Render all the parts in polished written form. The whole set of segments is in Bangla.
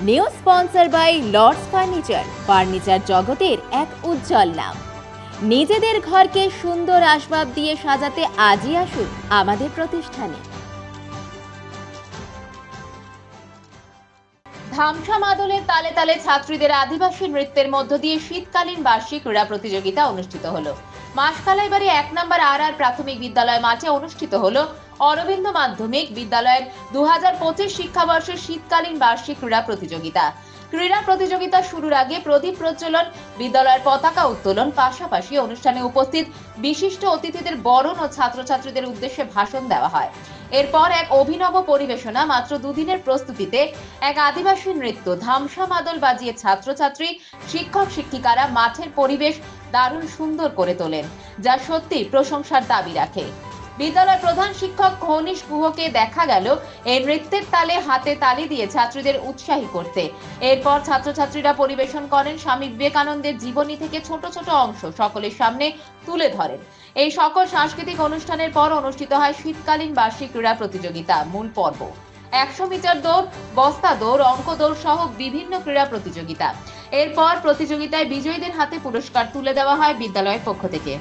New sponsor by Lords furniture জগতের এক উজ্জ্বল নাম। নিজেদের ঘরকে সুন্দর আসবাব দিয়ে সাজাতে আজই আসুন আমাদের প্রতিষ্ঠানে। ধামসা মাদলের তালে তালে ছাত্রীদের আদিবাসী নৃত্যের মধ্য দিয়ে শীতকালীন বার্ষিক ক্রীড়া প্রতিযোগিতা অনুষ্ঠিত হলো। মাসখালাই বাড়ি 1 নম্বর আর প্রাথমিক বিদ্যালয় মাঠে অনুষ্ঠিত হলো অরবিন্দ মাধ্যমিক বিদ্যালয়ের 2025 শিক্ষাবর্ষের শীতকালীন বার্ষিক ক্রীড়া প্রতিযোগিতা। ক্রীড়া প্রতিযোগিতা শুরুর আগে প্রদীপ প্রজ্বলন, বিদ্যালয়ের পতাকা উত্তোলন, পাশাপাশি অনুষ্ঠানে উপস্থিত বিশিষ্ট অতিথিদের বরণ ও ছাত্রছাত্রীদের উদ্দেশ্যে ভাষণ দেওয়া হয়। এরপর এক অভিনব পরিবেশনা, মাত্র দুদিনের প্রস্তুতিতে এক আদিবাসী নৃত্য ধামসা মাদল বাজিয়ে ছাত্রছাত্রী, শিক্ষক শিক্ষিকারা মাঠের পরিবেশ দারুণ সুন্দর করে তোলেন, যা সত্যি প্রশংসার দাবি রাখে। বিদ্যালয়ের প্রধান শিক্ষক খনিশ গুহকে দেখা গেল এই নৃত্যের তালে হাতে তালি দিয়ে ছাত্রীদের উৎসাহী করতে। এরপর ছাত্রছাত্রীরা পরিবেশন করেন স্বামী বিবেকানন্দের জীবনী থেকে ছোট ছোট অংশ সকলের সামনে তুলে ধরেন। এই সকল সাংস্কৃতিক অনুষ্ঠানের পর অনুষ্ঠিত হয় শীতকালীন বার্ষিক ক্রীড়া প্রতিযোগিতা মূল পর্ব। 100 মিটার দৌড়, বস্তা দৌড়, অঙ্ক দৌড় সহ বিভিন্ন ক্রীড়া প্রতিযোগিতা। এরপর প্রতিযোগিতায় বিজয়ীদের হাতে পুরস্কার তুলে দেওয়া হয় বিদ্যালয়ের পক্ষ থেকে।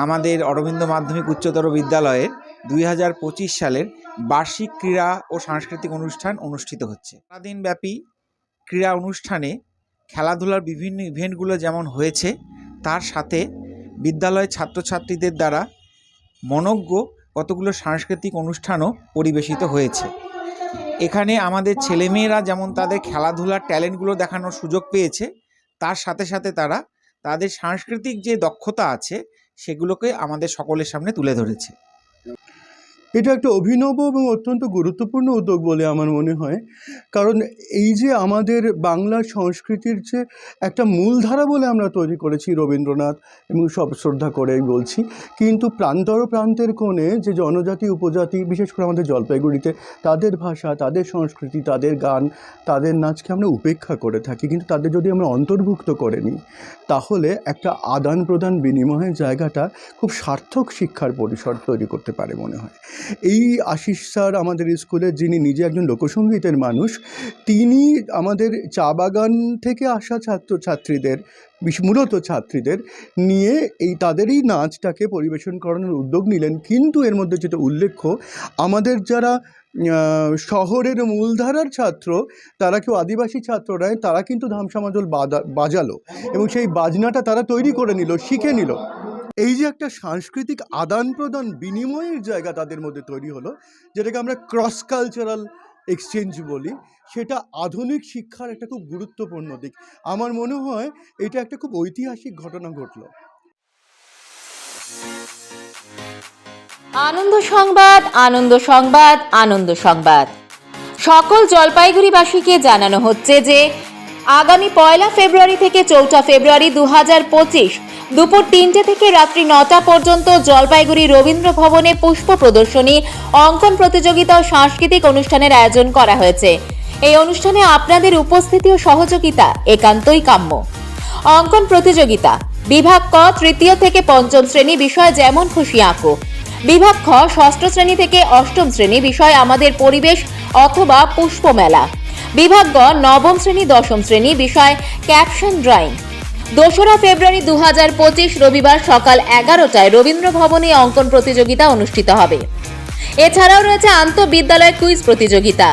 আমাদের অরবিন্দ মাধ্যমিক উচ্চতর বিদ্যালয়ের 2025 সালের বার্ষিক ক্রীড়া ও সাংস্কৃতিক অনুষ্ঠান অনুষ্ঠিত হচ্ছে। সারাদিনব্যাপী ক্রীড়া অনুষ্ঠানে খেলাধুলার বিভিন্ন ইভেন্টগুলো যেমন হয়েছে, তার সাথে বিদ্যালয়ের ছাত্রছাত্রীদের দ্বারা মনোজ্ঞ কতগুলো সাংস্কৃতিক অনুষ্ঠানও পরিবেশিত হয়েছে। এখানে আমাদের ছেলেমেয়েরা যেমন তাদের খেলাধুলার ট্যালেন্টগুলো দেখানোর সুযোগ পেয়েছে, তার সাথে সাথে তারা তাদের সাংস্কৃতিক যে দক্ষতা আছে সেগুলোকে আমাদের সকলের সামনে তুলে ধরেছে। এটা একটা অভিনব এবং অত্যন্ত গুরুত্বপূর্ণ উদ্যোগ বলে আমার মনে হয়, কারণ এই যে আমাদের বাংলা সংস্কৃতির যে একটা মূলধারা বলে আমরা তৈরি করেছি রবীন্দ্রনাথ, এবং সব শ্রদ্ধা করেই বলছি, কিন্তু প্রান্তের কোণে যে জনজাতি উপজাতি, বিশেষ করে আমাদের জলপাইগুড়িতে, তাদের ভাষা, তাদের সংস্কৃতি, তাদের গান, তাদের নাচকে আমরা উপেক্ষা করে থাকি। কিন্তু তাদের যদি আমরা অন্তর্ভুক্ত করে নিই, তাহলে একটা আদান প্রদান বিনিময়ের জায়গাটা খুব সার্থক শিক্ষার পরিসর তৈরি করতে পারে মনে হয়। এই আশিস স্যার আমাদের স্কুলে, যিনি নিজে একজন লোকসঙ্গীতের মানুষ, তিনি আমাদের চা বাগান থেকে আসা ছাত্রছাত্রীদের, মূলত ছাত্রীদের নিয়ে তাদেরই নাচটাকে পরিবেশন করানোর উদ্যোগ নিলেন। কিন্তু এর মধ্যে যেটা উল্লেখ্য, আমাদের যারা শহরের মূলধারার ছাত্র, তারা কেউ আদিবাসী ছাত্র নয়, তারা কিন্তু ধামসা মাদল বাজালো এবং সেই বাজনাটা তারা তৈরি করে নিল, শিখে নিল। এই যে একটা সাংস্কৃতিক আদান প্রদান বিনিময়ের জায়গা তাদের মধ্যে তৈরি হলো, যেটাকে আমরা ক্রস কালচারাল এক্সচেঞ্জ বলি, সেটা আধুনিক শিক্ষার একটা খুব গুরুত্বপূর্ণ দিক। আমার মনে হয় এটা একটা খুব ঐতিহাসিক ঘটনা ঘটলো। আনন্দ সংবাদ, আনন্দ সংবাদ, আনন্দ সংবাদ। সকল জলপাইগুড়িবাসীকে জানানো হচ্ছে যে আগামী 1 ফেব্রুয়ারি থেকে 4 ফেব্রুয়ারি 2025 দুপুর 3টে থেকে রাত্রি 9টা পর্যন্ত জলপাইগুড়ি রবীন্দ্র ভবনে পুষ্প প্রদর্শনী, অঙ্কন প্রতিযোগিতা ও সাংস্কৃতিক অনুষ্ঠানের আয়োজন করা হয়েছে। এই অনুষ্ঠানে আপনাদের উপস্থিতি ও সহযোগিতা একান্তই কাম্য। অঙ্কন প্রতিযোগিতা বিভাগ ক 3য় থেকে 5ম শ্রেণী, বিষয় যেমন খুশি আঁকো। বিভাগ খ 6ষ্ঠ শ্রেণী থেকে 8ম শ্রেণী, বিষয় আমাদের পরিবেশ অথবা পুষ্প মেলা। বিভাগ গ 9ম শ্রেণী 10ম শ্রেণী, বিষয় ক্যাপশন ড্রয়িং। 2রা ফেব্রুয়ারি 2025 রবিবার সকাল 11টায় রবীন্দ্র ভবনে অঙ্কন প্রতিযোগিতা অনুষ্ঠিত হবে। এছাড়াও রয়েছে আন্তঃবিদ্যালয় কুইজ প্রতিযোগিতা,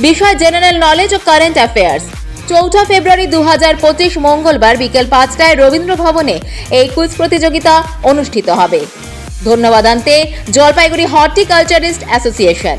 বিষয় জেনারেল নলেজ ও কারেন্ট অ্যাফেয়ার্স। 4 ফেব্রুয়ারি 2025 মঙ্গলবার বিকেল 5টায় রবীন্দ্র ভবনে এই কুইজ প্রতিযোগিতা অনুষ্ঠিত হবে। ধন্যবাদ আনতে জলপাইগুড়ি হর্টিকালচারিস্ট অ্যাসোসিয়েশন।